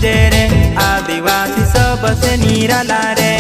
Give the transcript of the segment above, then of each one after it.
पूजे रे, आदिवासी सबसे निराला रे।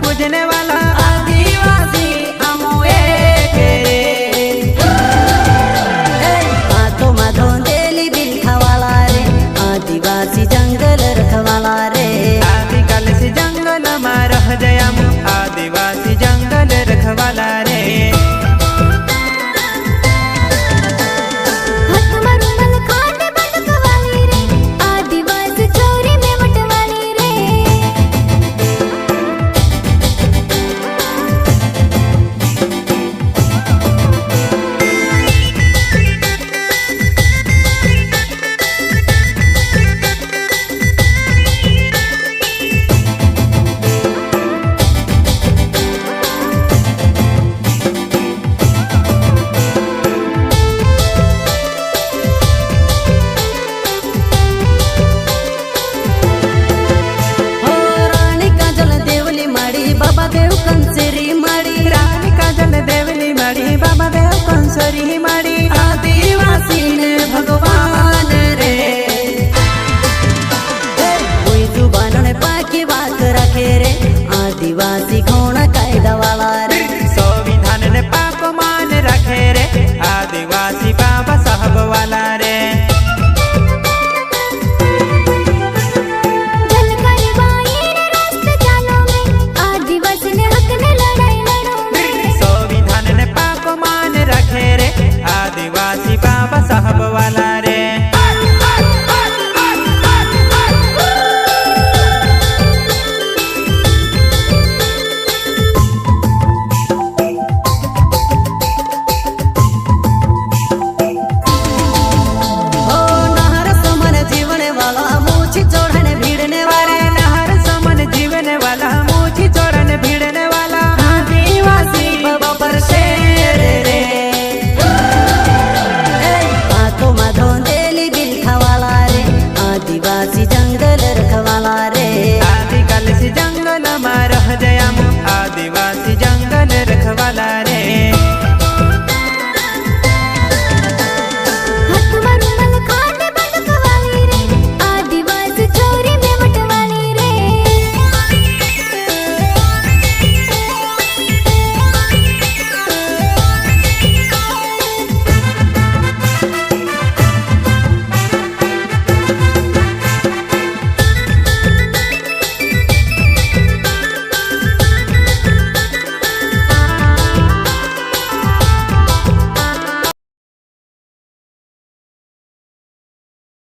पूजने वाला आदिवासी हमो एक रे। हाथों में धोंदेली बिलखावाला रे, आदिवासी जंगल रखवाला रे। आदिकाल से जंगल में रह जया, आदिवासी जंगल रखवाला रे। बाबा देव कंसरी माड़ी, रानी काजल देवली माड़ी, बाबा देव कंसरी माड़ी। आदिवासी ने भगवान रे, कोई जुबान ने पाकी बात रखे रे। आदिवासी घोड़ा कायदा वाला रे, संविधान ने पाक मान रखे रे। आदिवासी बाबा साहब वाला रे। आदिवासी बाबा साहब वाला रे। नहर समन जीवने वाला मूछी चढ़ने भिड़ने वाला, नहर समन जीवने वाला मूछी चढ़ने भिड़ने वाला। आदिवासी बाबा पर शेर रे। धोंदेली बिलखावाला रे, आदिवासी जंगल रखवाला रे।